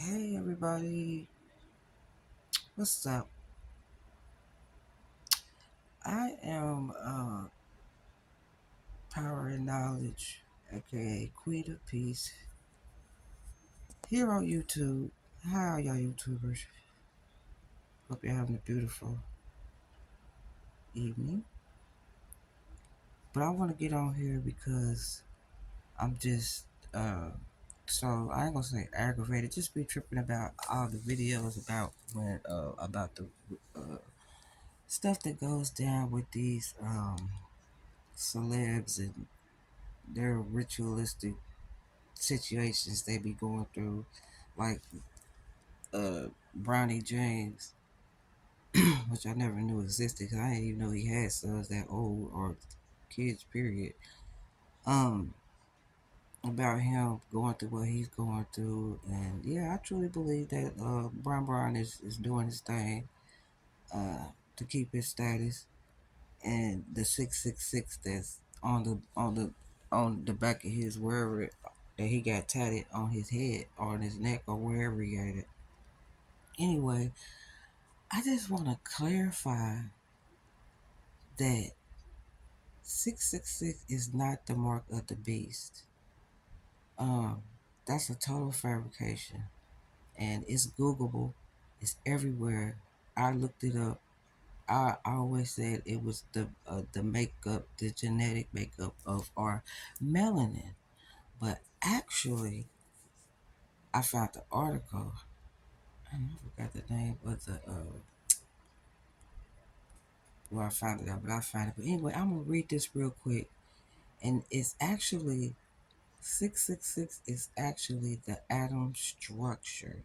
Hey everybody, what's up? I am Power and Knowledge, aka Queen of Peace, here on YouTube. How are y'all YouTubers? Hope you're having a beautiful evening. But I want to get on here because I'm just so I ain't gonna say aggravated, just be tripping about all the videos about when about the uh stuff that goes down with these celebs and their ritualistic situations they be going through, like Brownie James, which I never knew existed because I didn't even know he had sons that old or kids, period. Um, about him going through what he's going through, and yeah, I truly believe that Brown is doing his thing to keep his status, and the 666 that's on the back of his wherever that he got tatted on his head or on his neck or wherever he got it. Anyway, I just want to clarify that 666 is not the mark of the beast. Um, that's a total fabrication, and it's Googleable. It's everywhere. I looked it up. I always said it was the makeup, the genetic makeup of our melanin, but actually, I found the article. I forgot the name of the where I found it out, but I found it. But anyway, I'm gonna read this real quick, and it's actually 666 is actually the atom structure,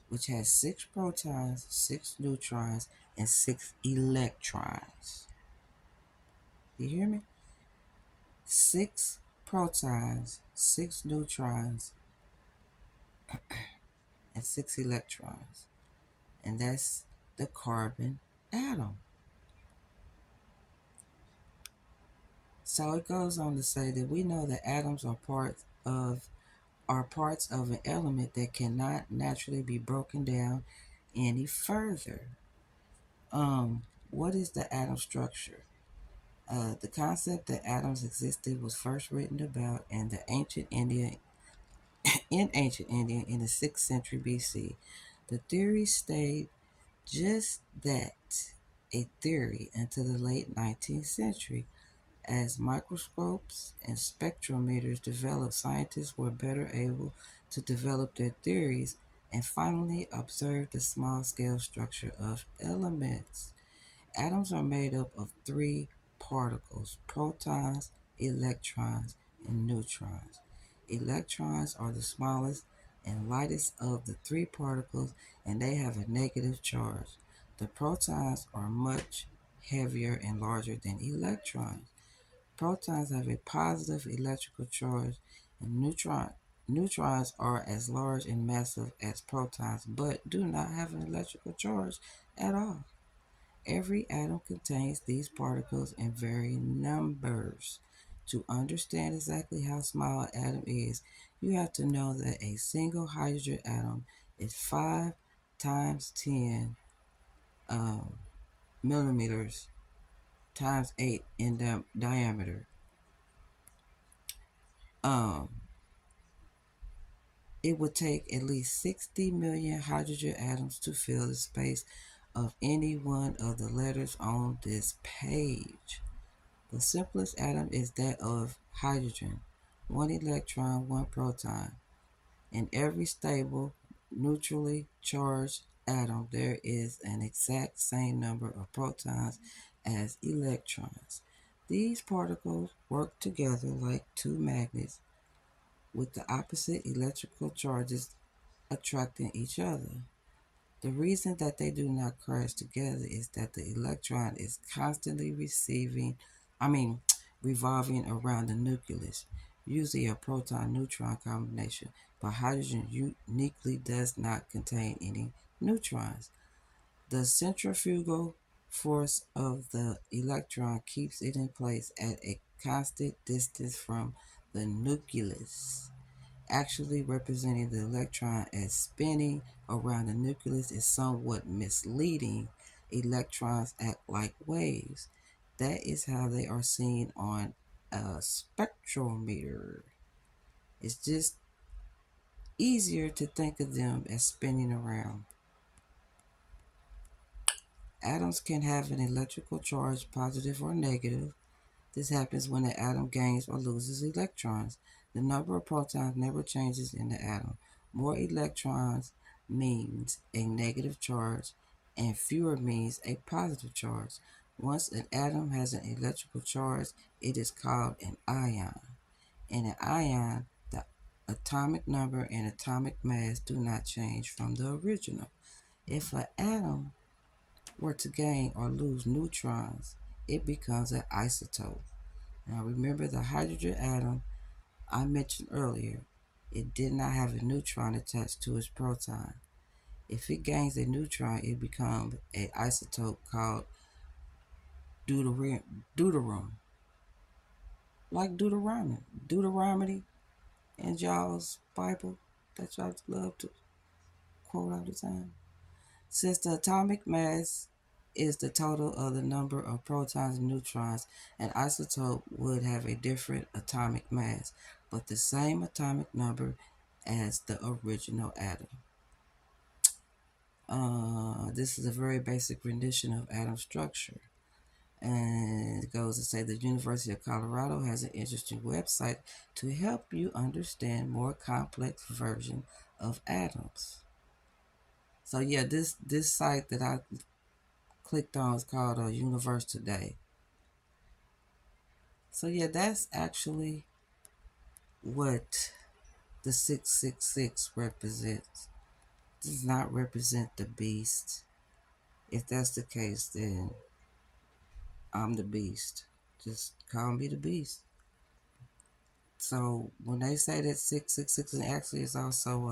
which has 6 protons, 6 neutrons, and 6 electrons. You hear me? 6 protons, 6 neutrons, and 6 electrons. And that's the carbon atom. So it goes on to say that we know that atoms are parts of an element that cannot naturally be broken down any further. What is the atom structure? The concept that atoms existed was first written about in ancient India in the 6th century BC. The theory stayed just that, a theory, until the late 19th century. As microscopes and spectrometers developed, scientists were better able to develop their theories and finally observe the small scale structure of elements. Atoms are made up of 3 particles: protons, electrons, and neutrons. Electrons are the smallest and lightest of the 3 particles, and they have a negative charge. The protons are much heavier and larger than electrons. Protons have a positive electrical charge, and neutrons are as large and massive as protons but do not have an electrical charge at all. Every atom contains these particles in varying numbers. To understand exactly how small an atom is, you have to know that a single hydrogen atom is 5 times 10 um, millimeters times 8 in diameter. Um, it would take at least 60 million hydrogen atoms to fill the space of any one of the letters on this page. The simplest atom is that of hydrogen: 1 electron, 1 proton. In every stable, neutrally charged atom, there is an exact same number of protons as electrons. These particles work together like 2 magnets, with the opposite electrical charges attracting each other. The reason that they do not crash together is that the electron is constantly revolving around the nucleus, usually a proton-neutron combination, but hydrogen uniquely does not contain any neutrons. The centrifugal force of the electron keeps it in place at a constant distance from the nucleus. actually representing the electron as spinning around the nucleus is somewhat misleading. Electrons act like waves. That is how they are seen on a spectrometer. It's just easier to think of them as spinning around. Atoms can have an electrical charge, positive or negative. This happens when the atom gains or loses electrons. The number of protons never changes in the atom. More electrons means a negative charge, and fewer means a positive charge. Once an atom has an electrical charge, it is called an ion. In an ion, the atomic number and atomic mass do not change from the original. If an atom were to gain or lose neutrons, it becomes an isotope. Now remember the hydrogen atom I mentioned earlier, it did not have a neutron attached to its proton. If it gains a neutron, it becomes an isotope called deuterium, like Deuteronomy in y'all's Bible that y'all love to quote all the time. Since the atomic mass is the total of the number of protons and neutrons, an isotope would have a different atomic mass, but the same atomic number as the original atom. This is a very basic rendition of atom structure. And it goes to say the University of Colorado has an interesting website to help you understand more complex version of atoms. So yeah, this site that I clicked on is called Universe Today. So yeah, that's actually what the 666 represents. It does not represent the beast. If that's the case, then I'm the beast. Just call me the beast. So when they say that 666, and actually it's also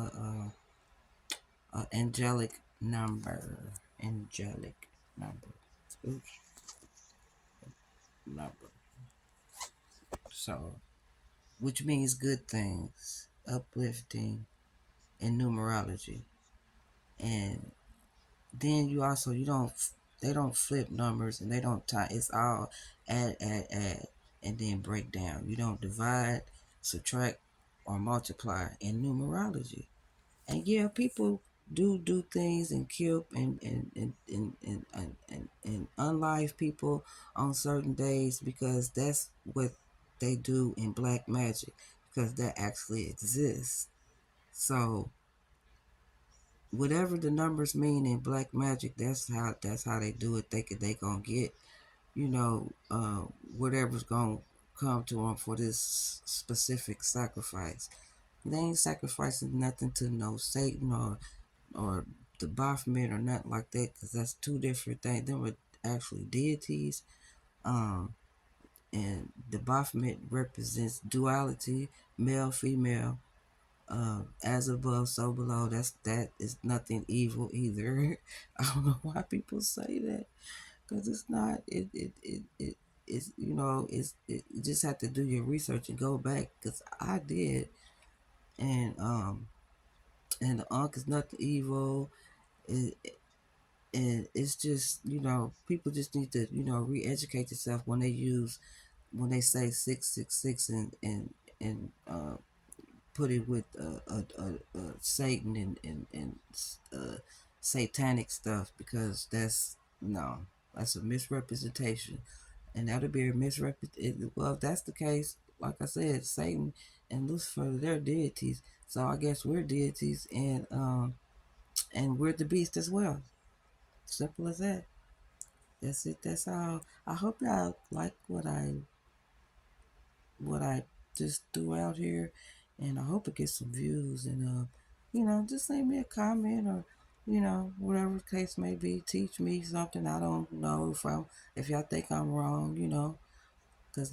a angelic number. Angelic number. Oops, number. So, which means good things, uplifting, in numerology. And then you don't, they don't flip numbers and they don't tie, it's all add, and then break down. You don't divide, subtract, or multiply in numerology. And yeah, people do things and kill and unlive people on certain days because that's what they do in black magic, because that actually exists. So whatever the numbers mean in black magic, that's how they do it. They gonna get, whatever's gonna come to them for this specific sacrifice. They ain't sacrificing nothing to no Satan or the Baphomet or nothing like that, because that's two different things. Them were actually deities. And the Baphomet represents duality, male, female, as above, so below. That is nothing evil either. I don't know why people say that, because it's not. It's you just have to do your research and go back, because I did, and and the Ankh is nothing evil. It, and it's just, people just need to, re-educate themselves when they say 666 and put it with Satan and satanic stuff, because that's a misrepresentation, and that'll be a misrepresentation. Well, if that's the case, like I said, Satan and Lucifer, they're deities, so I guess we're deities, and we're the beast as well. Simple as that. That's it. That's all. I hope y'all like what I just threw out here, and I hope it gets some views. And just leave me a comment, or whatever the case may be. Teach me something I don't know, if y'all think I'm wrong. Because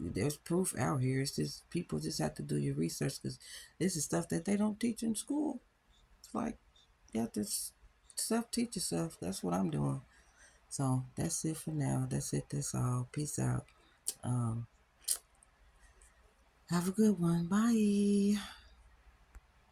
there's proof out here. It's just people just have to do your research, because this is stuff that they don't teach in school. It's like you have to self teach yourself. That's what I'm doing. So that's it for now. That's it. That's all. Peace out. Um, have a good one. Bye.